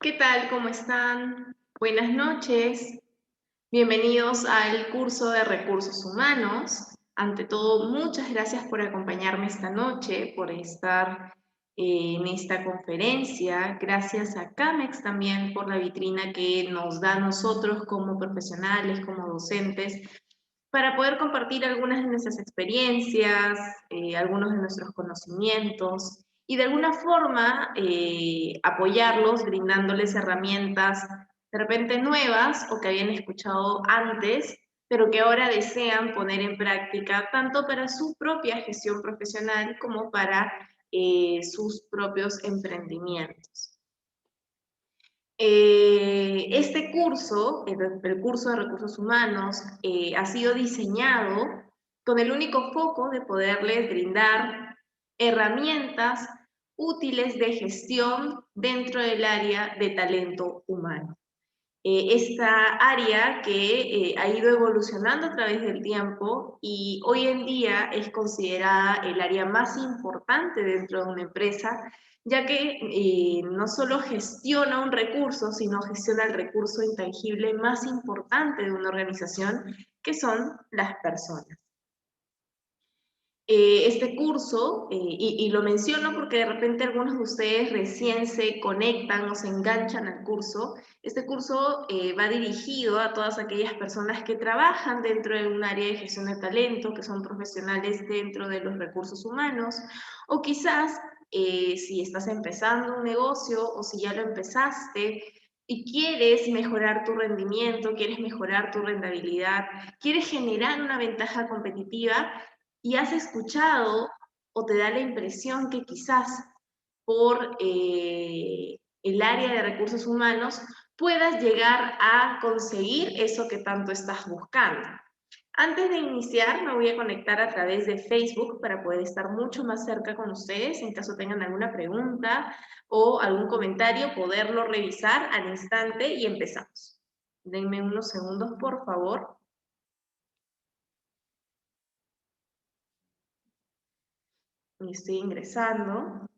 ¿Qué tal? ¿Cómo están? Buenas noches. Bienvenidos al curso de Recursos Humanos. Ante todo, muchas gracias por acompañarme esta noche, por estar en esta conferencia. Gracias a CAMEX también por la vitrina que nos da a nosotros como profesionales, como docentes, para poder compartir algunas de nuestras experiencias, algunos de nuestros conocimientos y de alguna forma apoyarlos brindándoles herramientas de repente nuevas o que habían escuchado antes, pero que ahora desean poner en práctica tanto para su propia gestión profesional como para sus propios emprendimientos. Este curso, el curso de recursos humanos, ha sido diseñado con el único foco de poderles brindar herramientas útiles de gestión dentro del área de talento humano. Esta área que ha ido evolucionando a través del tiempo y hoy en día es considerada el área más importante dentro de una empresa, ya que no solo gestiona un recurso, sino gestiona el recurso intangible más importante de una organización, que son las personas. Este curso, y lo menciono porque de repente algunos de ustedes recién se conectan o se enganchan al curso. Este curso va dirigido a todas aquellas personas que trabajan dentro de un área de gestión de talento, que son profesionales dentro de los recursos humanos, o quizás si estás empezando un negocio o si ya lo empezaste y quieres mejorar tu rendimiento, quieres mejorar tu rentabilidad, quieres generar una ventaja competitiva, y has escuchado o te da la impresión que quizás por el área de recursos humanos puedas llegar a conseguir eso que tanto estás buscando. Antes de iniciar, me voy a conectar a través de Facebook para poder estar mucho más cerca con ustedes en caso tengan alguna pregunta o algún comentario, poderlo revisar al instante y empezamos. Denme unos segundos, por favor. Estoy ingresando.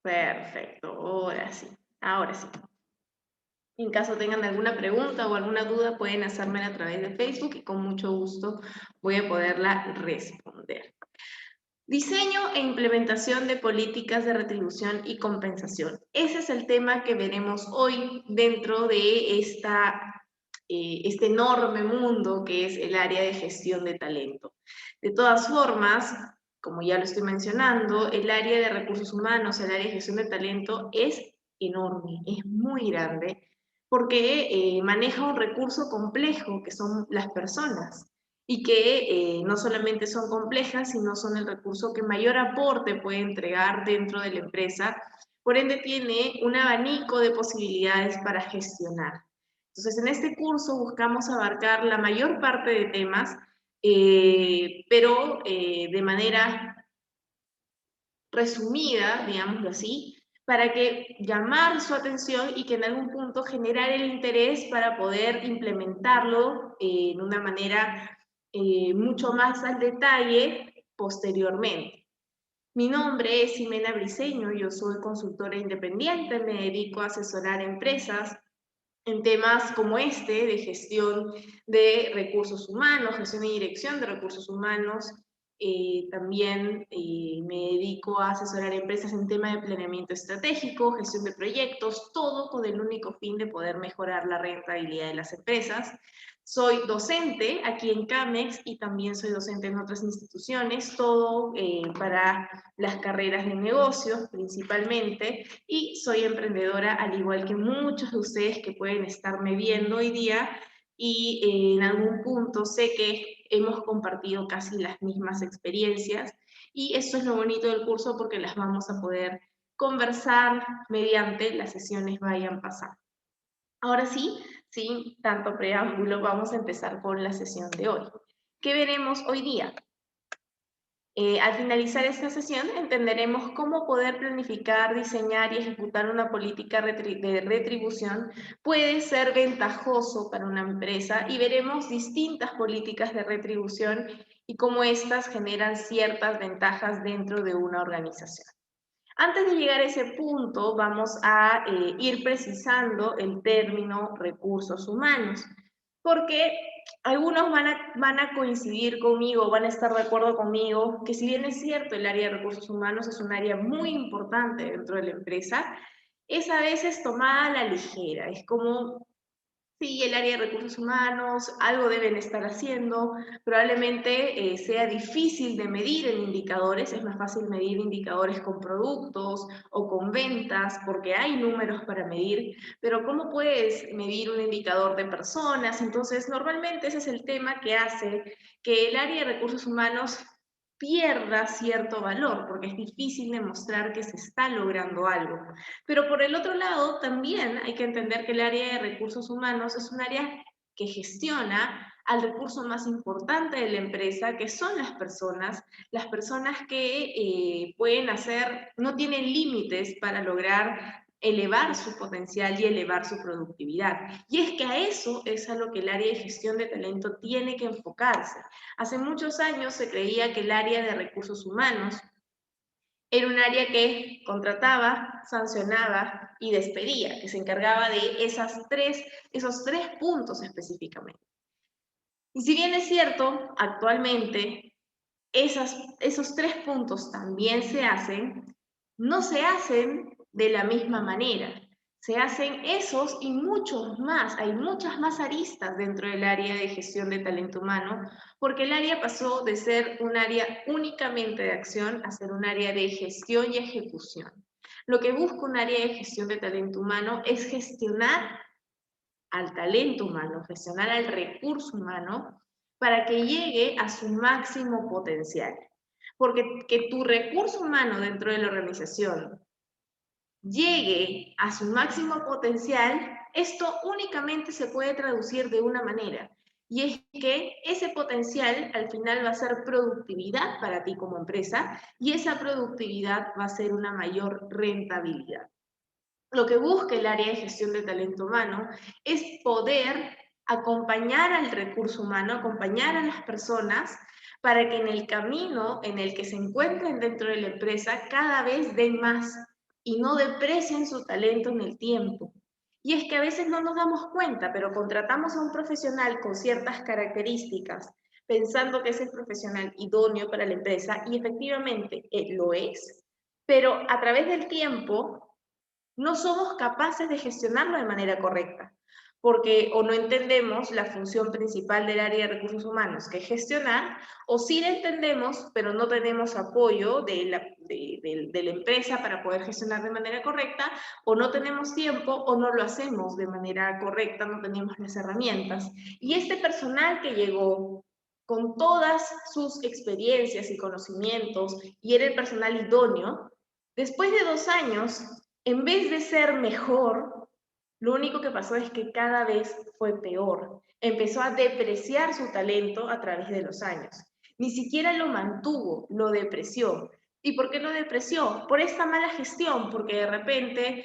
Perfecto, ahora sí, ahora sí. En caso tengan alguna pregunta o alguna duda, pueden hacérmela a través de Facebook y con mucho gusto voy a poderla responder. Diseño e implementación de políticas de retribución y compensación. Ese es el tema que veremos hoy dentro de este enorme mundo que es el área de gestión de talento. De todas formas, como ya lo estoy mencionando, el área de recursos humanos, el área de gestión de talento es enorme, es muy grande, porque maneja un recurso complejo que son las personas y que no solamente son complejas, sino son el recurso que mayor aporte puede entregar dentro de la empresa, por ende tiene un abanico de posibilidades para gestionar. Entonces, en este curso buscamos abarcar la mayor parte de temas, pero de manera resumida, digámoslo así, para que llamar su atención y que en algún punto generar el interés para poder implementarlo en una manera mucho más al detalle posteriormente. Mi nombre es Ximena Briceño, yo soy consultora independiente, me dedico a asesorar empresas en temas como este de gestión de recursos humanos, gestión y dirección de recursos humanos. También me dedico a asesorar empresas en tema de planeamiento estratégico, gestión de proyectos, todo con el único fin de poder mejorar la rentabilidad de las empresas. Soy docente aquí en CAMEX y también soy docente en otras instituciones, todo para las carreras de negocios principalmente, y soy emprendedora al igual que muchos de ustedes que pueden estarme viendo hoy día y en algún punto sé que hemos compartido casi las mismas experiencias y eso es lo bonito del curso porque las vamos a poder conversar mediante las sesiones vayan pasando. Ahora sí, sin tanto preámbulo, vamos a empezar con la sesión de hoy. ¿Qué veremos hoy día? Al finalizar esta sesión, entenderemos cómo poder planificar, diseñar y ejecutar una política de retribución puede ser ventajoso para una empresa y veremos distintas políticas de retribución y cómo éstas generan ciertas ventajas dentro de una organización. Antes de llegar a ese punto, vamos a ir precisando el término recursos humanos, porque algunos van a coincidir conmigo, van a estar de acuerdo conmigo, que si bien es cierto, el área de recursos humanos es un área muy importante dentro de la empresa, es a veces tomada a la ligera, es como sí, el área de recursos humanos, algo deben estar haciendo, probablemente sea difícil de medir en indicadores, es más fácil medir indicadores con productos o con ventas porque hay números para medir, pero ¿cómo puedes medir un indicador de personas? Entonces, normalmente ese es el tema que hace que el área de recursos humanos pierda cierto valor, porque es difícil demostrar que se está logrando algo. Pero por el otro lado, también hay que entender que el área de recursos humanos es un área que gestiona al recurso más importante de la empresa, que son las personas que pueden hacer, no tienen límites para lograr elevar su potencial y elevar su productividad. Y es que a eso es a lo que el área de gestión de talento tiene que enfocarse. Hace muchos años se creía que el área de recursos humanos era un área que contrataba, sancionaba y despedía, que se encargaba de esos tres puntos específicamente. Y si bien es cierto, actualmente esos tres puntos también se hacen, no se hacen de la misma manera. Se hacen esos y muchos más. Hay muchas más aristas dentro del área de gestión de talento humano, porque el área pasó de ser un área únicamente de acción a ser un área de gestión y ejecución. Lo que busca un área de gestión de talento humano es gestionar al talento humano, gestionar al recurso humano para que llegue a su máximo potencial. Porque que tu recurso humano dentro de la organización llegue a su máximo potencial, esto únicamente se puede traducir de una manera, y es que ese potencial al final va a ser productividad para ti como empresa, y esa productividad va a ser una mayor rentabilidad. Lo que busca el área de gestión de talento humano es poder acompañar al recurso humano, acompañar a las personas para que en el camino en el que se encuentren dentro de la empresa cada vez den más y no deprecien su talento en el tiempo. Y es que a veces no nos damos cuenta, pero contratamos a un profesional con ciertas características pensando que es el profesional idóneo para la empresa y efectivamente lo es, pero a través del tiempo no somos capaces de gestionarlo de manera correcta, porque o no entendemos la función principal del área de recursos humanos, que es gestionar, o sí la entendemos, pero no tenemos apoyo de la empresa para poder gestionar de manera correcta, o no tenemos tiempo, o no lo hacemos de manera correcta, no tenemos las herramientas. Y este personal que llegó con todas sus experiencias y conocimientos, y era el personal idóneo, después de 2 años en vez de ser mejor, lo único que pasó es que cada vez fue peor. Empezó a depreciar su talento a través de los años. Ni siquiera lo mantuvo, lo depreció. ¿Y por qué lo depreció? Por esta mala gestión, porque de repente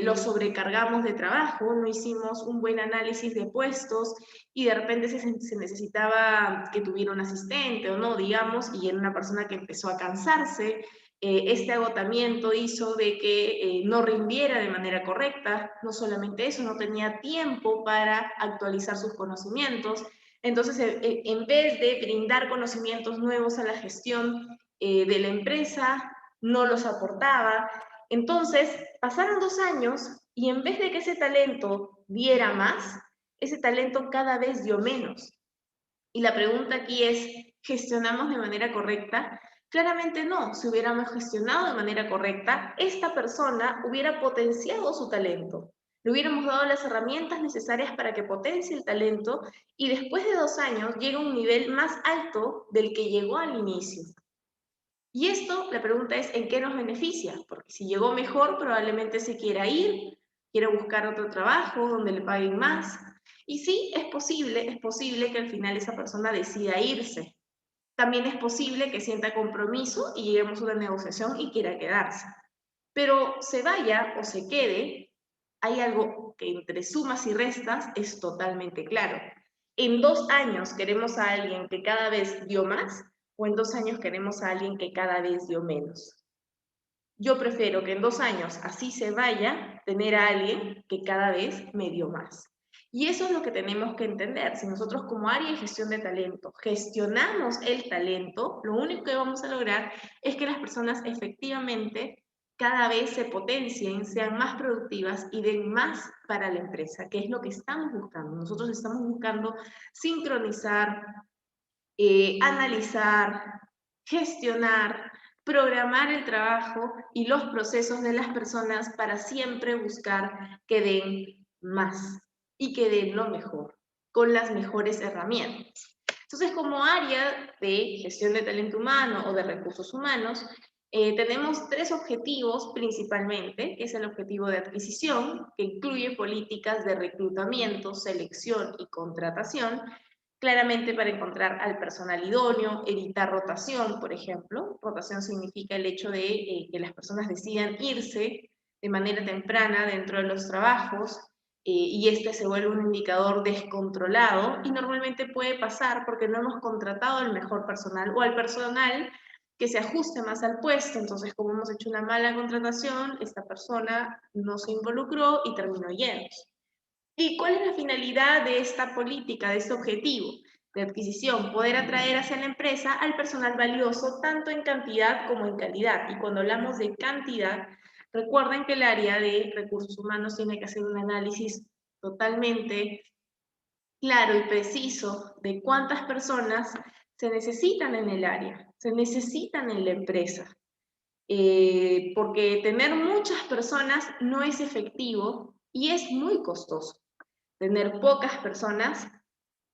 lo sobrecargamos de trabajo, no hicimos un buen análisis de puestos y de repente se necesitaba que tuviera un asistente o no, digamos, y era una persona que empezó a cansarse, este agotamiento hizo de que no rindiera de manera correcta, no solamente eso, no tenía tiempo para actualizar sus conocimientos, entonces en vez de brindar conocimientos nuevos a la gestión de la empresa, no los aportaba. Entonces pasaron 2 años y en vez de que ese talento diera más, ese talento cada vez dio menos. Y la pregunta aquí es, ¿gestionamos de manera correcta? Claramente no. Si hubiéramos gestionado de manera correcta, esta persona hubiera potenciado su talento. Le hubiéramos dado las herramientas necesarias para que potencie el talento y después de 2 años llega a un nivel más alto del que llegó al inicio. Y esto, la pregunta es, ¿en qué nos beneficia? Porque si llegó mejor, probablemente se quiera ir, quiera buscar otro trabajo donde le paguen más. Y sí, es posible que al final esa persona decida irse. También es posible que sienta compromiso y lleguemos a una negociación y quiera quedarse. Pero se vaya o se quede, hay algo que entre sumas y restas es totalmente claro. En 2 años queremos a alguien que cada vez dio más o en 2 años queremos a alguien que cada vez dio menos. Yo prefiero que en 2 años así se vaya, tener a alguien que cada vez me dio más. Y eso es lo que tenemos que entender. Si nosotros como área de gestión de talento gestionamos el talento, lo único que vamos a lograr es que las personas efectivamente cada vez se potencien, sean más productivas y den más para la empresa, que es lo que estamos buscando. Nosotros estamos buscando sincronizar, analizar, gestionar, programar el trabajo y los procesos de las personas para siempre buscar que den más y que den lo mejor, con las mejores herramientas. Entonces, como área de gestión de talento humano o de recursos humanos, tenemos 3 objetivos principalmente, que es el objetivo de adquisición, que incluye políticas de reclutamiento, selección y contratación, claramente para encontrar al personal idóneo, evitar rotación, por ejemplo. Rotación significa el hecho de que las personas decidan irse de manera temprana dentro de los trabajos y este se vuelve un indicador descontrolado y normalmente puede pasar porque no hemos contratado al mejor personal o al personal que se ajuste más al puesto. Entonces, como hemos hecho una mala contratación, esta persona no se involucró y terminó yéndose. ¿Y cuál es la finalidad de esta política, de este objetivo de adquisición? Poder atraer hacia la empresa al personal valioso, tanto en cantidad como en calidad. Y cuando hablamos de cantidad, recuerden que el área de recursos humanos tiene que hacer un análisis totalmente claro y preciso de cuántas personas se necesitan en el área, se necesitan en la empresa. Porque tener muchas personas no es efectivo y es muy costoso. Tener pocas personas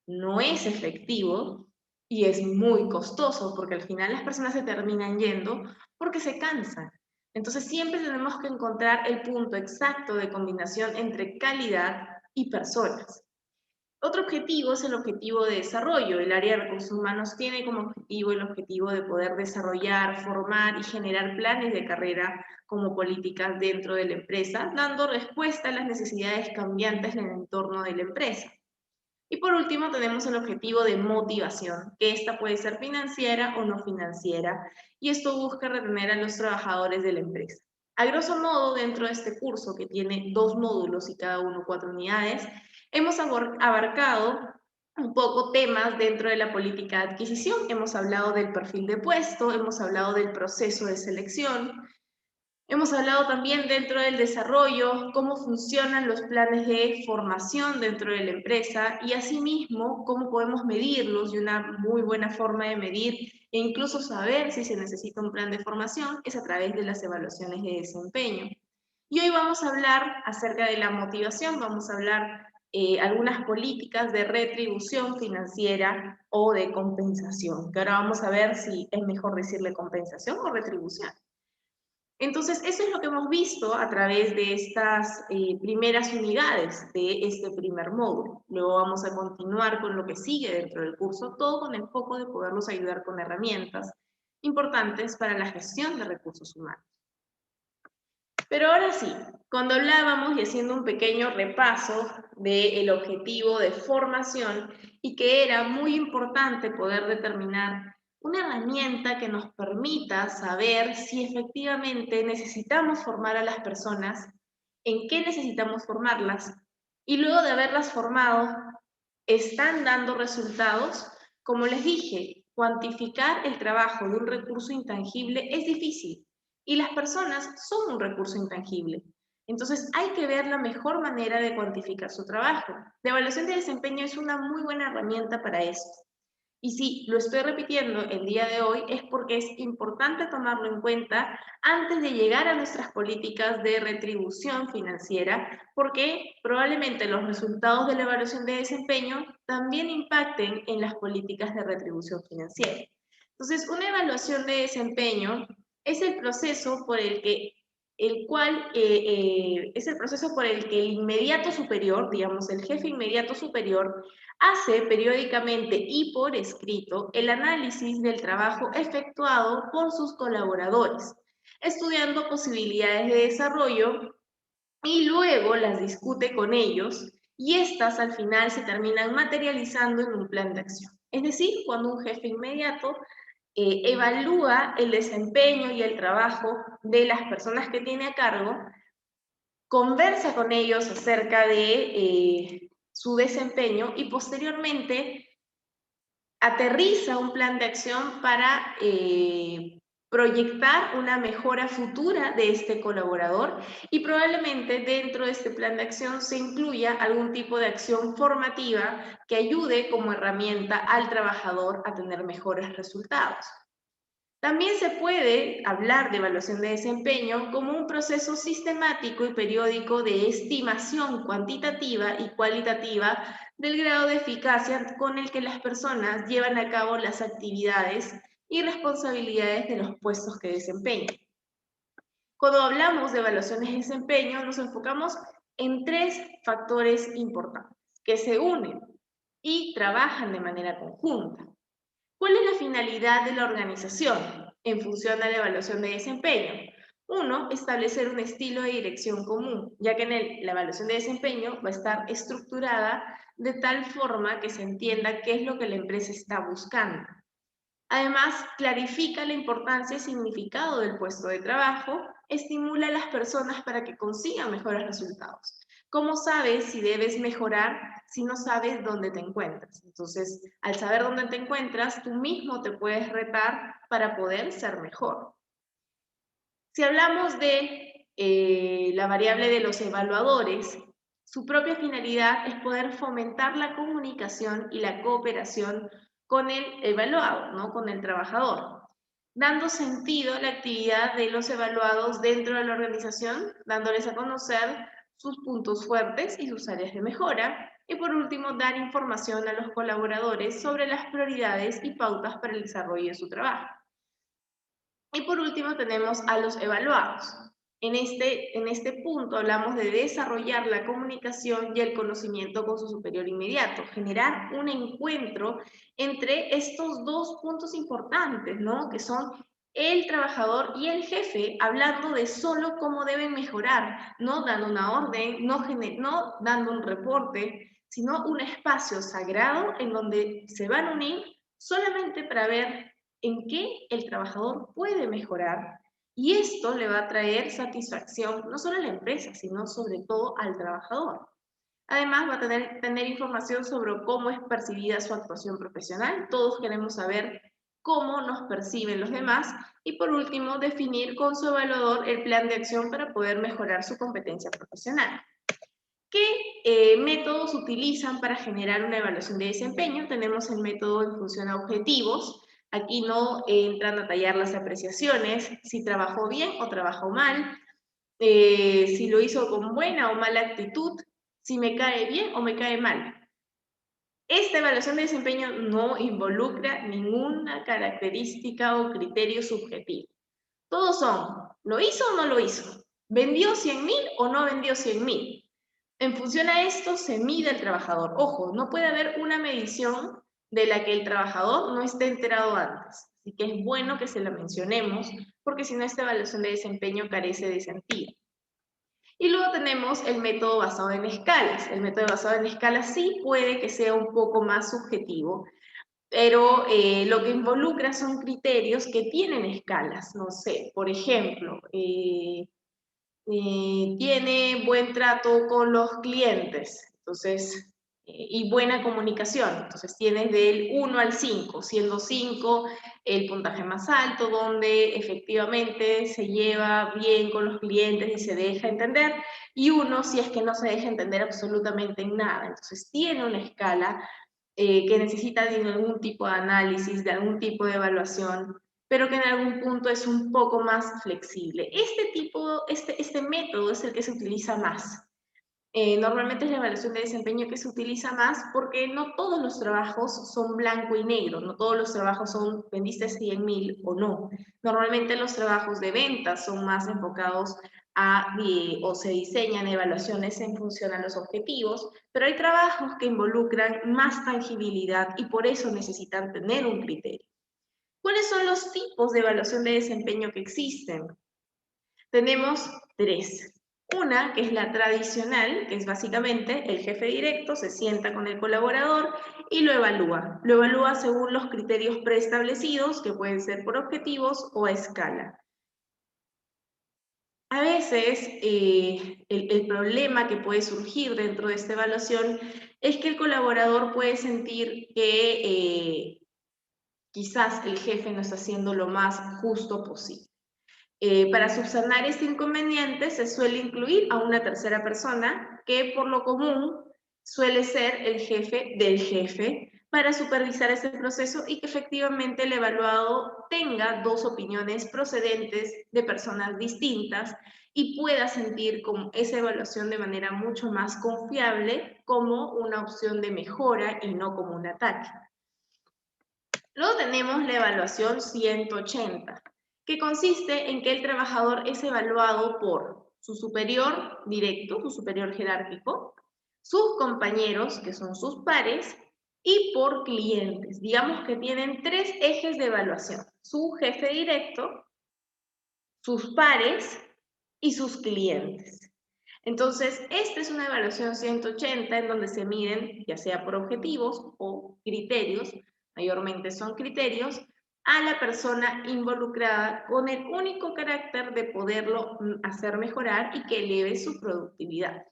no es efectivo y es muy costoso porque al final las personas se terminan yendo porque se cansan. Entonces siempre tenemos que encontrar el punto exacto de combinación entre calidad y personas. Otro objetivo es el objetivo de desarrollo. El área de recursos humanos tiene como objetivo el objetivo de poder desarrollar, formar y generar planes de carrera como políticas dentro de la empresa, dando respuesta a las necesidades cambiantes en el entorno de la empresa. Y por último tenemos el objetivo de motivación, que esta puede ser financiera o no financiera, y esto busca retener a los trabajadores de la empresa. A grosso modo, dentro de este curso, que tiene 2 módulos y cada uno 4 unidades, hemos abarcado un poco temas dentro de la política de adquisición. Hemos hablado del perfil de puesto, hemos hablado del proceso de selección, hemos hablado también dentro del desarrollo, cómo funcionan los planes de formación dentro de la empresa y asimismo cómo podemos medirlos y una muy buena forma de medir e incluso saber si se necesita un plan de formación es a través de las evaluaciones de desempeño. Y hoy vamos a hablar acerca de la motivación, vamos a hablar algunas políticas de retribución financiera o de compensación, que ahora vamos a ver si es mejor decirle compensación o retribución. Entonces, eso es lo que hemos visto a través de estas primeras unidades de este primer módulo. Luego vamos a continuar con lo que sigue dentro del curso, todo con el foco de poderlos ayudar con herramientas importantes para la gestión de recursos humanos. Pero ahora sí, cuando hablábamos y haciendo un pequeño repaso del objetivo de formación y que era muy importante poder determinar una herramienta que nos permita saber si efectivamente necesitamos formar a las personas, en qué necesitamos formarlas, y luego de haberlas formado, ¿están dando resultados? Como les dije, cuantificar el trabajo de un recurso intangible es difícil y las personas son un recurso intangible. Entonces hay que ver la mejor manera de cuantificar su trabajo. La evaluación de desempeño es una muy buena herramienta para esto. Y sí, lo estoy repitiendo el día de hoy es porque es importante tomarlo en cuenta antes de llegar a nuestras políticas de retribución financiera, porque probablemente los resultados de la evaluación de desempeño también impacten en las políticas de retribución financiera. Entonces, una evaluación de desempeño es el proceso por el que es el proceso por el que el inmediato superior, digamos el jefe inmediato superior, hace periódicamente y por escrito el análisis del trabajo efectuado por sus colaboradores, estudiando posibilidades de desarrollo y luego las discute con ellos y estas al final se terminan materializando en un plan de acción. Es decir, cuando un jefe inmediato evalúa el desempeño y el trabajo de las personas que tiene a cargo, conversa con ellos acerca de su desempeño y posteriormente aterriza un plan de acción para proyectar una mejora futura de este colaborador y probablemente dentro de este plan de acción se incluya algún tipo de acción formativa que ayude como herramienta al trabajador a tener mejores resultados. También se puede hablar de evaluación de desempeño como un proceso sistemático y periódico de estimación cuantitativa y cualitativa del grado de eficacia con el que las personas llevan a cabo las actividades y responsabilidades de los puestos que desempeñan. Cuando hablamos de evaluaciones de desempeño, nos enfocamos en 3 factores importantes que se unen y trabajan de manera conjunta. ¿Cuál es la finalidad de la organización en función de la evaluación de desempeño? 1, establecer un estilo de dirección común, ya que la evaluación de desempeño va a estar estructurada de tal forma que se entienda qué es lo que la empresa está buscando. Además, clarifica la importancia y significado del puesto de trabajo, estimula a las personas para que consigan mejores resultados. ¿Cómo sabes si debes mejorar si no sabes dónde te encuentras? Entonces, al saber dónde te encuentras, tú mismo te puedes retar para poder ser mejor. Si hablamos de la variable de los evaluadores, su propia finalidad es poder fomentar la comunicación y la cooperación con el evaluado, ¿no? Con el trabajador, dando sentido a la actividad de los evaluados dentro de la organización, dándoles a conocer sus puntos fuertes y sus áreas de mejora, y por último, dar información a los colaboradores sobre las prioridades y pautas para el desarrollo de su trabajo. Y por último tenemos a los evaluados. En este punto hablamos de desarrollar la comunicación y el conocimiento con su superior inmediato, generar un encuentro entre estos 2 puntos importantes, ¿no? Que son el trabajador y el jefe, hablando de solo cómo deben mejorar, no dando una orden, no dando un reporte, sino un espacio sagrado en donde se van a unir solamente para ver en qué el trabajador puede mejorar y esto le va a traer satisfacción no solo a la empresa, sino sobre todo al trabajador. Además va a tener información sobre cómo es percibida su actuación profesional. Todos queremos saber cómo nos perciben los demás y por último definir con su evaluador el plan de acción para poder mejorar su competencia profesional. ¿Qué métodos utilizan para generar una evaluación de desempeño? Tenemos el método en función a objetivos. Aquí no entran a tallar las apreciaciones, si trabajó bien o trabajó mal, si lo hizo con buena o mala actitud, si me cae bien o me cae mal. Esta evaluación de desempeño no involucra ninguna característica o criterio subjetivo. Todos son, ¿lo hizo o no lo hizo? ¿Vendió 100.000 o no vendió 100.000? En función a esto se mide el trabajador. Ojo, no puede haber una medición de la que el trabajador no esté enterado antes. Así que es bueno que se la mencionemos, porque si no esta evaluación de desempeño carece de sentido. Y luego tenemos el método basado en escalas. El método basado en escalas sí puede que sea un poco más subjetivo, pero lo que involucra son criterios que tienen escalas. No sé, por ejemplo, tiene buen trato con los clientes, entonces, y buena comunicación. Entonces tienes del 1 al 5, siendo 5 el puntaje más alto, donde efectivamente se lleva bien con los clientes y se deja entender, y 1 si es que no se deja entender absolutamente en nada. Entonces tiene una escala que necesita de algún tipo de análisis, de algún tipo de evaluación, pero que en algún punto es un poco más flexible. Este método es el que se utiliza más. Normalmente es la evaluación de desempeño que se utiliza más porque no todos los trabajos son blanco y negro, no todos los trabajos son vendiste 100.000 o no. Normalmente los trabajos de ventas son más enfocados o se diseñan evaluaciones en función a los objetivos, pero hay trabajos que involucran más tangibilidad y por eso necesitan tener un criterio. ¿Cuáles son los tipos de evaluación de desempeño que existen? Tenemos 3. Una, que es la tradicional, que es básicamente el jefe directo se sienta con el colaborador y lo evalúa. Lo evalúa según los criterios preestablecidos, que pueden ser por objetivos o a escala. A veces el problema que puede surgir dentro de esta evaluación es que el colaborador puede sentir que quizás el jefe no está haciendo lo más justo posible. Para subsanar este inconveniente se suele incluir a una tercera persona que por lo común suele ser el jefe del jefe para supervisar ese proceso y que efectivamente el evaluado tenga dos opiniones procedentes de personas distintas y pueda sentir como esa evaluación de manera mucho más confiable como una opción de mejora y no como un ataque. Luego tenemos la evaluación 180, que consiste en que el trabajador es evaluado por su superior directo, su superior jerárquico, sus compañeros, que son sus pares, y por clientes. Digamos que tienen tres ejes de evaluación: su jefe directo, sus pares y sus clientes. Entonces, esta es una evaluación 180 en donde se miden, ya sea por objetivos o criterios, mayormente son criterios, a la persona involucrada con el único carácter de poderlo hacer mejorar y que eleve su productividad.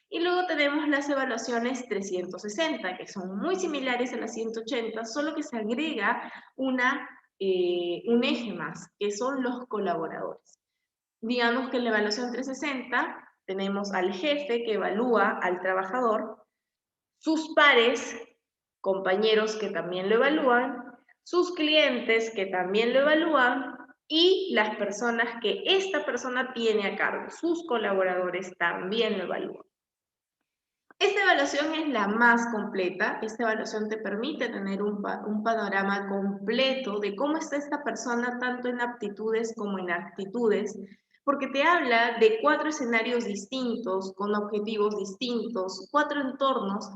Y luego tenemos las evaluaciones 360, que son muy similares a las 180, solo que se agrega un eje más, que son los colaboradores. Digamos que en la evaluación 360 tenemos al jefe que evalúa al trabajador, sus pares, compañeros que también lo evalúan, sus clientes que también lo evalúan y las personas que esta persona tiene a cargo, sus colaboradores también lo evalúan. Esta evaluación es la más completa. Esta evaluación te permite tener un panorama completo de cómo está esta persona tanto en aptitudes como en actitudes, porque te habla de 4 escenarios distintos, con objetivos distintos, 4 entornos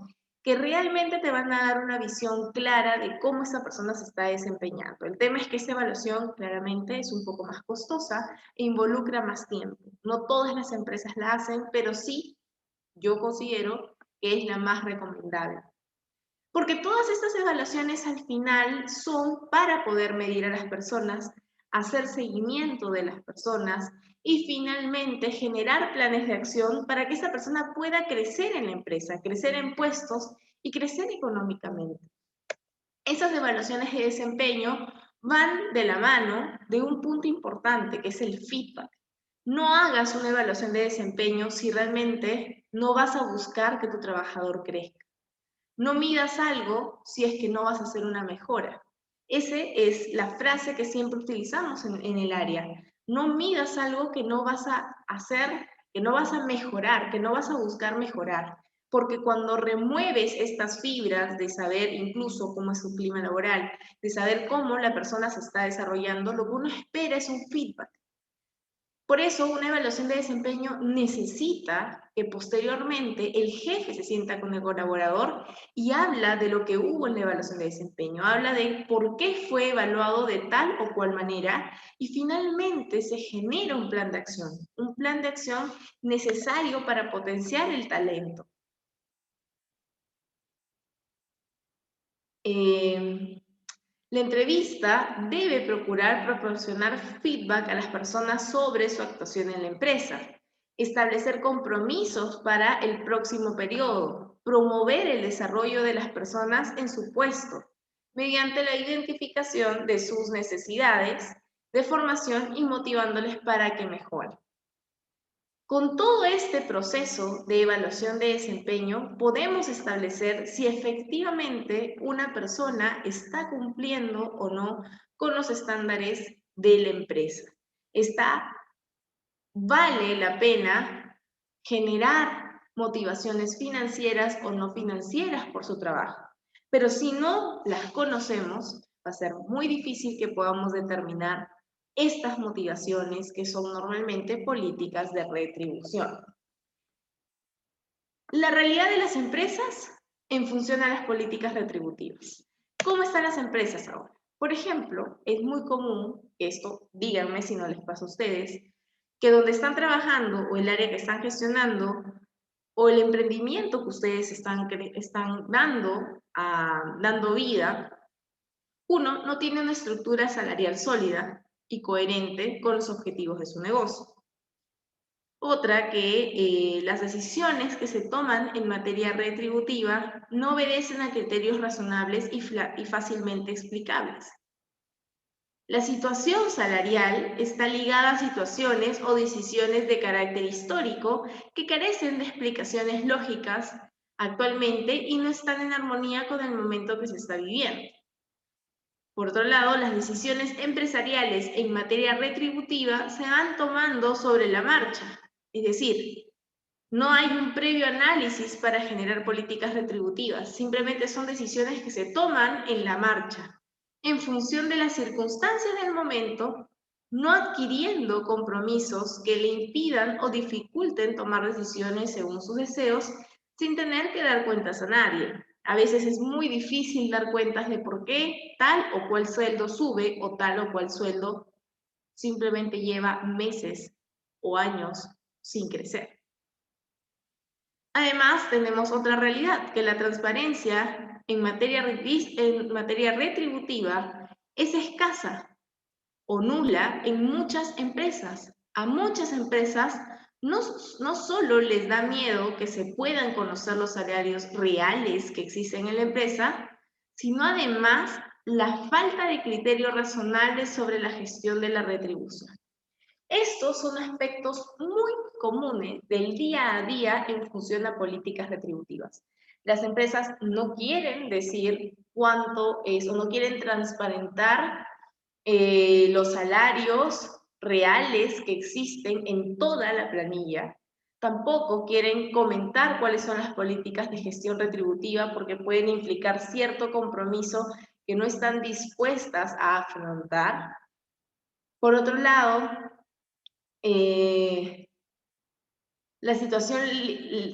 que realmente te van a dar una visión clara de cómo esta persona se está desempeñando. El tema es que esta evaluación claramente es un poco más costosa e involucra más tiempo. No todas las empresas la hacen, pero sí yo considero que es la más recomendable. Porque todas estas evaluaciones al final son para poder medir a las personas, hacer seguimiento de las personas y finalmente generar planes de acción para que esa persona pueda crecer en la empresa, crecer en puestos y crecer económicamente. Esas evaluaciones de desempeño van de la mano de un punto importante que es el feedback. No hagas una evaluación de desempeño si realmente no vas a buscar que tu trabajador crezca. No midas algo si es que no vas a hacer una mejora. Esa es la frase que siempre utilizamos en el área. No midas algo que no vas a hacer, que no vas a mejorar, que no vas a buscar mejorar. Porque cuando remueves estas fibras de saber incluso cómo es su clima laboral, de saber cómo la persona se está desarrollando, lo que uno espera es un feedback. Por eso, una evaluación de desempeño necesita que posteriormente el jefe se sienta con el colaborador y habla de lo que hubo en la evaluación de desempeño, habla de por qué fue evaluado de tal o cual manera y finalmente se genera un plan de acción necesario para potenciar el talento. La entrevista debe procurar proporcionar feedback a las personas sobre su actuación en la empresa, establecer compromisos para el próximo periodo, promover el desarrollo de las personas en su puesto, mediante la identificación de sus necesidades de formación y motivándoles para que mejoren. Con todo este proceso de evaluación de desempeño, podemos establecer si efectivamente una persona está cumpliendo o no con los estándares de la empresa. Vale la pena generar motivaciones financieras o no financieras por su trabajo. Pero si no las conocemos, va a ser muy difícil que podamos determinar estas motivaciones que son normalmente políticas de retribución. La realidad de las empresas en función a las políticas retributivas. ¿Cómo están las empresas ahora? Por ejemplo, es muy común, esto díganme si no les pasa a ustedes, que donde están trabajando o el área que están gestionando o el emprendimiento que ustedes están dando vida, uno, no tiene una estructura salarial sólida y coherente con los objetivos de su negocio. Otra, que las decisiones que se toman en materia retributiva no obedecen a criterios razonables y fácilmente explicables. La situación salarial está ligada a situaciones o decisiones de carácter histórico que carecen de explicaciones lógicas actualmente y no están en armonía con el momento que se está viviendo. Por otro lado, las decisiones empresariales en materia retributiva se van tomando sobre la marcha, es decir, no hay un previo análisis para generar políticas retributivas, simplemente son decisiones que se toman en la marcha, en función de las circunstancias del momento, no adquiriendo compromisos que le impidan o dificulten tomar decisiones según sus deseos, sin tener que dar cuentas a nadie. A veces es muy difícil dar cuentas de por qué tal o cual sueldo sube o tal o cual sueldo simplemente lleva meses o años sin crecer. Además, tenemos otra realidad, que la transparencia en materia retributiva es escasa o nula en muchas empresas. A muchas empresas no solo les da miedo que se puedan conocer los salarios reales que existen en la empresa, sino además la falta de criterio razonable sobre la gestión de la retribución. Estos son aspectos muy comunes del día a día en función a políticas retributivas. Las empresas no quieren decir cuánto es o no quieren transparentar los salarios reales que existen en toda la planilla. Tampoco quieren comentar cuáles son las políticas de gestión retributiva porque pueden implicar cierto compromiso que no están dispuestas a afrontar. Por otro lado, la situación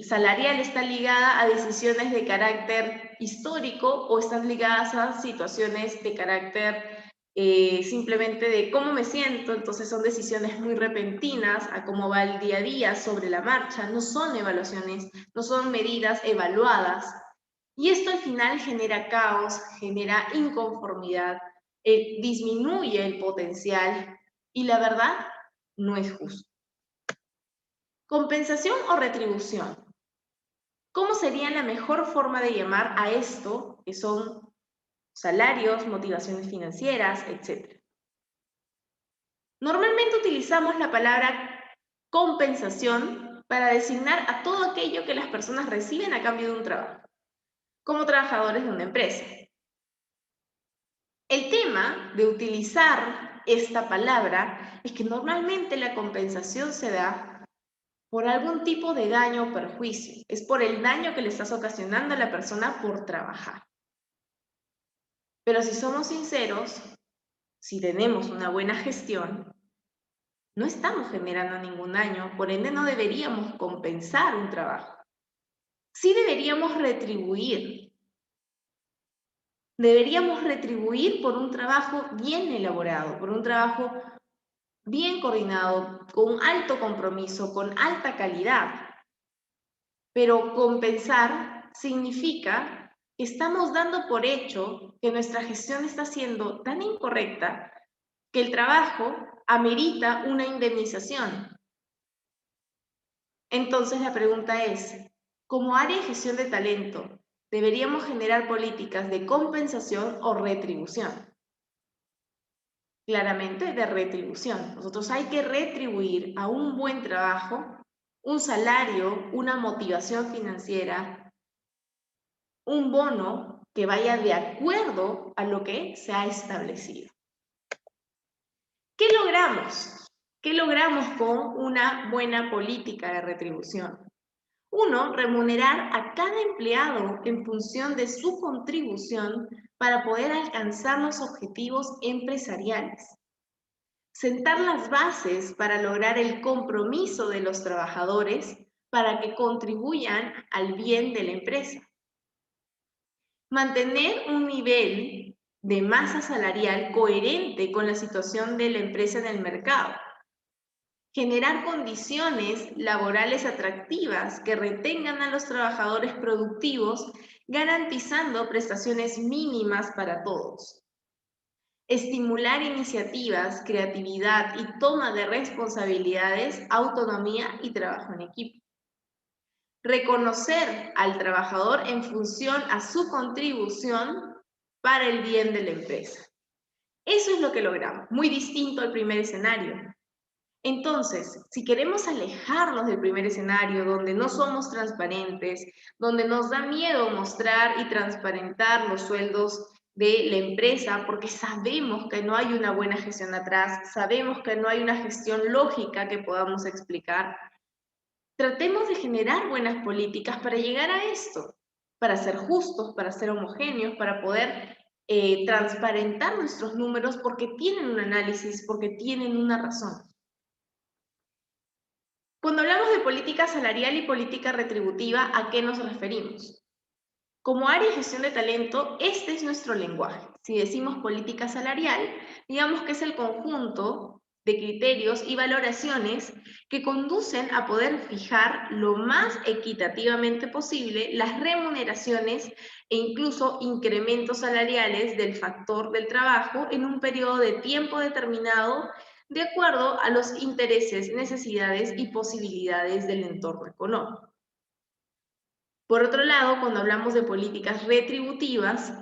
salarial está ligada a decisiones de carácter histórico o están ligadas a situaciones de carácter simplemente de cómo me siento, entonces son decisiones muy repentinas a cómo va el día a día sobre la marcha, no son evaluaciones, no son medidas evaluadas. Y esto al final genera caos, genera inconformidad, disminuye el potencial y la verdad no es justo. ¿Compensación o retribución? ¿Cómo sería la mejor forma de llamar a esto, que son salarios, motivaciones financieras, etcétera? Normalmente utilizamos la palabra compensación para designar a todo aquello que las personas reciben a cambio de un trabajo, como trabajadores de una empresa. El tema de utilizar esta palabra es que normalmente la compensación se da por algún tipo de daño o perjuicio. Es por el daño que le estás ocasionando a la persona por trabajar. Pero si somos sinceros, si tenemos una buena gestión, no estamos generando ningún daño, por ende no deberíamos compensar un trabajo. Sí deberíamos retribuir. Deberíamos retribuir por un trabajo bien elaborado, por un trabajo bien coordinado, con alto compromiso, con alta calidad. Pero compensar significa que estamos dando por hecho que nuestra gestión está siendo tan incorrecta que el trabajo amerita una indemnización. Entonces la pregunta es, como área de gestión de talento, ¿deberíamos generar políticas de compensación o retribución? Claramente de retribución. Nosotros hay que retribuir a un buen trabajo un salario, una motivación financiera, un bono que vaya de acuerdo a lo que se ha establecido. ¿Qué logramos? ¿Qué logramos con una buena política de retribución? Uno, remunerar a cada empleado en función de su contribución para poder alcanzar los objetivos empresariales. Sentar las bases para lograr el compromiso de los trabajadores para que contribuyan al bien de la empresa. Mantener un nivel de masa salarial coherente con la situación de la empresa en el mercado. Generar condiciones laborales atractivas que retengan a los trabajadores productivos, garantizando prestaciones mínimas para todos. Estimular iniciativas, creatividad y toma de responsabilidades, autonomía y trabajo en equipo. Reconocer al trabajador en función a su contribución para el bien de la empresa. Eso es lo que logramos, muy distinto al primer escenario. Entonces, si queremos alejarnos del primer escenario, donde no somos transparentes, donde nos da miedo mostrar y transparentar los sueldos de la empresa, porque sabemos que no hay una buena gestión atrás, sabemos que no hay una gestión lógica que podamos explicar, tratemos de generar buenas políticas para llegar a esto, para ser justos, para ser homogéneos, para poder transparentar nuestros números porque tienen un análisis, porque tienen una razón. Cuando hablamos de política salarial y política retributiva, ¿a qué nos referimos? Como área de gestión de talento, este es nuestro lenguaje. Si decimos política salarial, digamos que es el conjunto de criterios y valoraciones que conducen a poder fijar lo más equitativamente posible las remuneraciones e incluso incrementos salariales del factor del trabajo en un periodo de tiempo determinado de acuerdo a los intereses, necesidades y posibilidades del entorno económico. Por otro lado, cuando hablamos de políticas retributivas,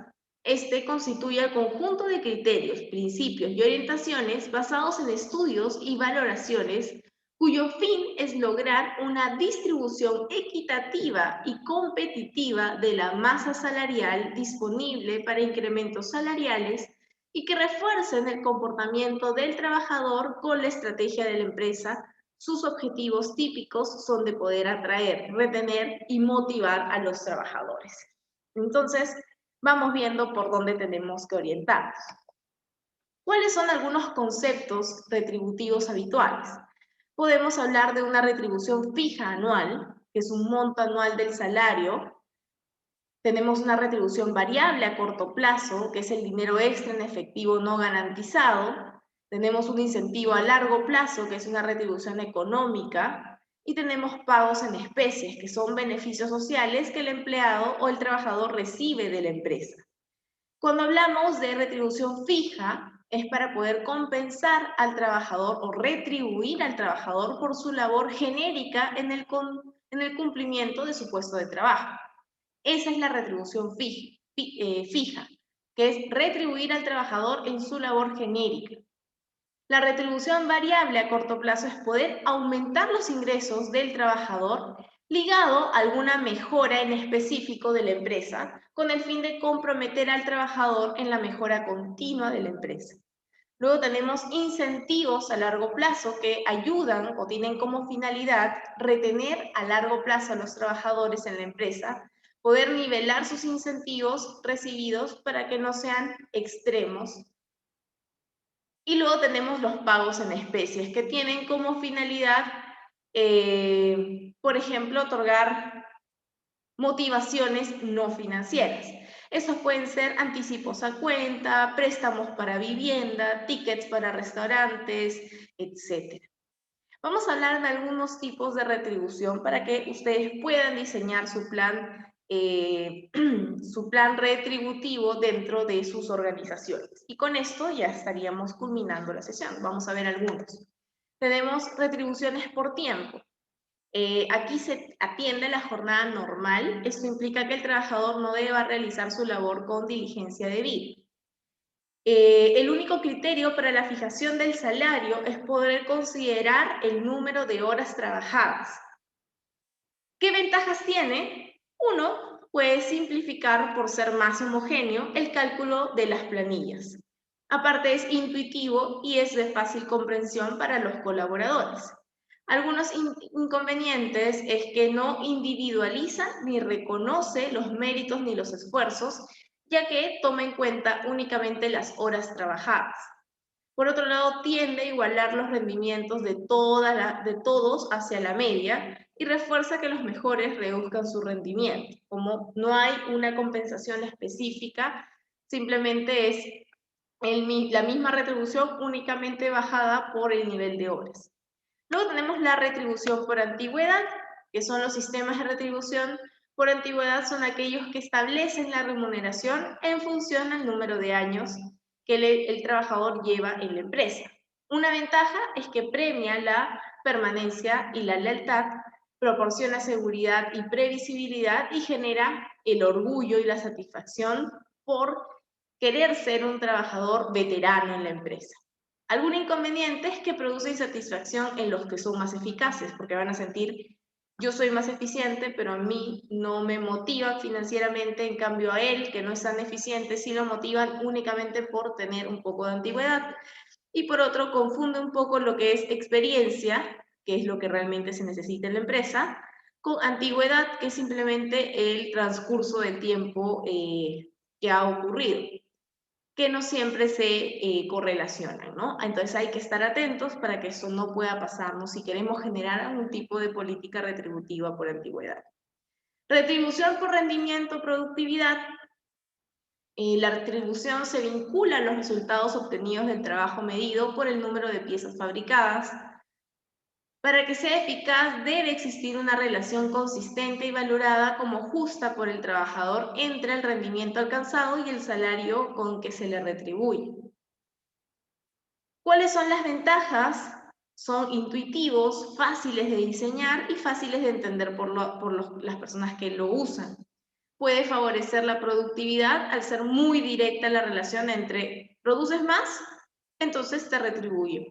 este constituye el conjunto de criterios, principios y orientaciones basados en estudios y valoraciones cuyo fin es lograr una distribución equitativa y competitiva de la masa salarial disponible para incrementos salariales y que refuercen el comportamiento del trabajador con la estrategia de la empresa. Sus objetivos típicos son de poder atraer, retener y motivar a los trabajadores. Entonces, vamos viendo por dónde tenemos que orientarnos. ¿Cuáles son algunos conceptos retributivos habituales? Podemos hablar de una retribución fija anual, que es un monto anual del salario. Tenemos una retribución variable a corto plazo, que es el dinero extra en efectivo no garantizado. Tenemos un incentivo a largo plazo, que es una retribución económica. Y tenemos pagos en especies, que son beneficios sociales que el empleado o el trabajador recibe de la empresa. Cuando hablamos de retribución fija, es para poder compensar al trabajador o retribuir al trabajador por su labor genérica en el cumplimiento de su puesto de trabajo. Esa es la retribución fija, que es retribuir al trabajador en su labor genérica. La retribución variable a corto plazo es poder aumentar los ingresos del trabajador ligado a alguna mejora en específico de la empresa, con el fin de comprometer al trabajador en la mejora continua de la empresa. Luego tenemos incentivos a largo plazo que ayudan o tienen como finalidad retener a largo plazo a los trabajadores en la empresa, poder nivelar sus incentivos recibidos para que no sean extremos. Y luego tenemos los pagos en especies que tienen como finalidad, por ejemplo, otorgar motivaciones no financieras. Estos pueden ser anticipos a cuenta, préstamos para vivienda, tickets para restaurantes, etc. Vamos a hablar de algunos tipos de retribución para que ustedes puedan diseñar su plan retributivo dentro de sus organizaciones. Y con esto ya estaríamos culminando la sesión. Vamos a ver algunos. Tenemos retribuciones por tiempo. Aquí se atiende la jornada normal. Esto implica que el trabajador no deba realizar su labor con diligencia debida. El único criterio para la fijación del salario es poder considerar el número de horas trabajadas. ¿Qué ventajas tiene? Uno, puede simplificar por ser más homogéneo el cálculo de las planillas. Aparte es intuitivo y es de fácil comprensión para los colaboradores. Algunos inconvenientes es que no individualiza ni reconoce los méritos ni los esfuerzos, ya que toma en cuenta únicamente las horas trabajadas. Por otro lado, tiende a igualar los rendimientos de todos hacia la media y refuerza que los mejores reduzcan su rendimiento. Como no hay una compensación específica, simplemente es la misma retribución únicamente bajada por el nivel de horas. Luego tenemos la retribución por antigüedad, que son los sistemas de retribución por antigüedad, son aquellos que establecen la remuneración en función al número de años que el trabajador lleva en la empresa. Una ventaja es que premia la permanencia y la lealtad, proporciona seguridad y previsibilidad y genera el orgullo y la satisfacción por querer ser un trabajador veterano en la empresa. Algún inconveniente es que produce insatisfacción en los que son más eficaces, porque van a sentir, yo soy más eficiente, pero a mí no me motiva financieramente, en cambio a él, que no es tan eficiente, sí lo motivan únicamente por tener un poco de antigüedad. Y por otro, confunde un poco lo que es experiencia, que es lo que realmente se necesita en la empresa, con antigüedad, que es simplemente el transcurso del tiempo que ha ocurrido, que no siempre se correlacionan, ¿no? Entonces hay que estar atentos para que eso no pueda pasarnos si queremos generar algún tipo de política retributiva por antigüedad. Retribución por rendimiento, productividad. La retribución se vincula a los resultados obtenidos del trabajo medido por el número de piezas fabricadas. Para que sea eficaz debe existir una relación consistente y valorada como justa por el trabajador entre el rendimiento alcanzado y el salario con que se le retribuye. ¿Cuáles son las ventajas? Son intuitivos, fáciles de diseñar y fáciles de entender por las personas que lo usan. Puede favorecer la productividad al ser muy directa la relación entre produces más, entonces te retribuyo.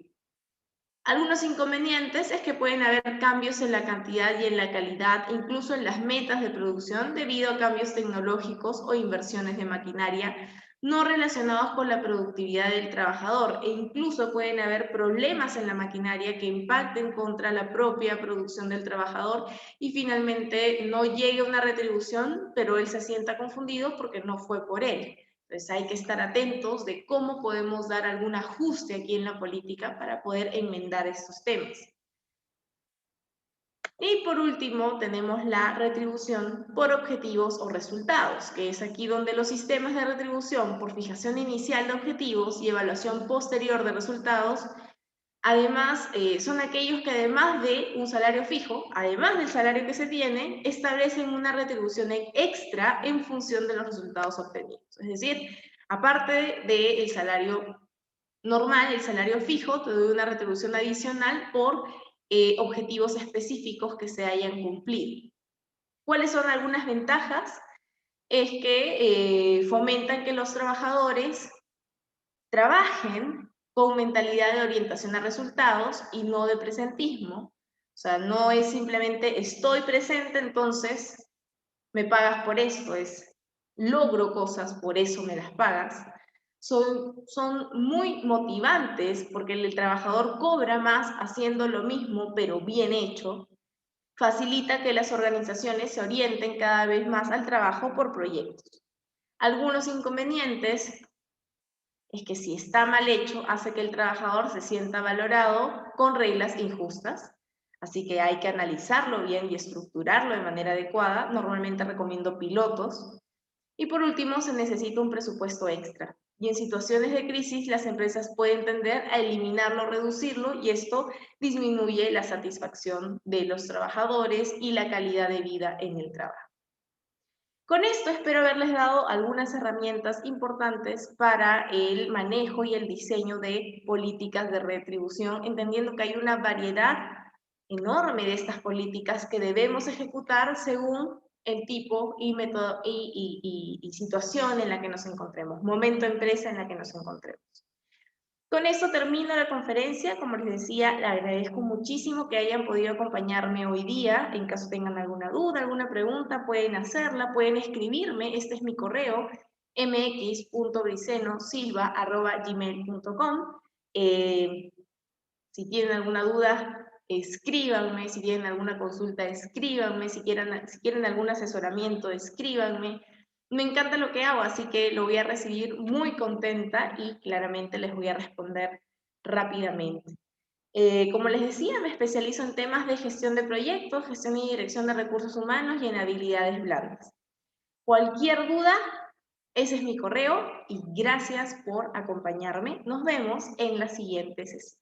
Algunos inconvenientes es que pueden haber cambios en la cantidad y en la calidad, incluso en las metas de producción, debido a cambios tecnológicos o inversiones de maquinaria no relacionados con la productividad del trabajador, e incluso pueden haber problemas en la maquinaria que impacten contra la propia producción del trabajador y finalmente no llegue una retribución, pero él se sienta confundido porque no fue por él. Entonces hay que estar atentos de cómo podemos dar algún ajuste aquí en la política para poder enmendar estos temas. Y por último tenemos la retribución por objetivos o resultados, que es aquí donde los sistemas de retribución por fijación inicial de objetivos y evaluación posterior de resultados, además son aquellos que además de un salario fijo, además del salario que se tiene, establecen una retribución extra en función de los resultados obtenidos. Es decir, aparte del salario normal, el salario fijo, te doy una retribución adicional por objetivos específicos que se hayan cumplido. ¿Cuáles son algunas ventajas? Es que fomentan que los trabajadores trabajen con mentalidad de orientación a resultados y no de presentismo. O sea, no es simplemente estoy presente, entonces me pagas por esto, es logro cosas, por eso me las pagas. Son muy motivantes porque el trabajador cobra más haciendo lo mismo, pero bien hecho. Facilita que las organizaciones se orienten cada vez más al trabajo por proyectos. Algunos inconvenientes es que si está mal hecho, hace que el trabajador se sienta valorado con reglas injustas. Así que hay que analizarlo bien y estructurarlo de manera adecuada. Normalmente recomiendo pilotos. Y por último, se necesita un presupuesto extra. Y en situaciones de crisis, las empresas pueden tender a eliminarlo o reducirlo, y esto disminuye la satisfacción de los trabajadores y la calidad de vida en el trabajo. Con esto espero haberles dado algunas herramientas importantes para el manejo y el diseño de políticas de retribución, entendiendo que hay una variedad enorme de estas políticas que debemos ejecutar según el tipo y método y situación en la que nos encontremos, momento empresa en la que nos encontremos. Con esto termino la conferencia. Como les decía, le agradezco muchísimo que hayan podido acompañarme hoy día. En caso tengan alguna duda, alguna pregunta, pueden hacerla, pueden escribirme. Este es mi correo, mx.bricenosilva@gmail.com. Si tienen alguna duda, escríbanme. Si tienen alguna consulta, escríbanme. Si quieren algún asesoramiento, escríbanme. Me encanta lo que hago, así que lo voy a recibir muy contenta y claramente les voy a responder rápidamente. Como les decía, me especializo en temas de gestión de proyectos, gestión y dirección de recursos humanos y en habilidades blandas. Cualquier duda, ese es mi correo y gracias por acompañarme. Nos vemos en la siguiente sesión.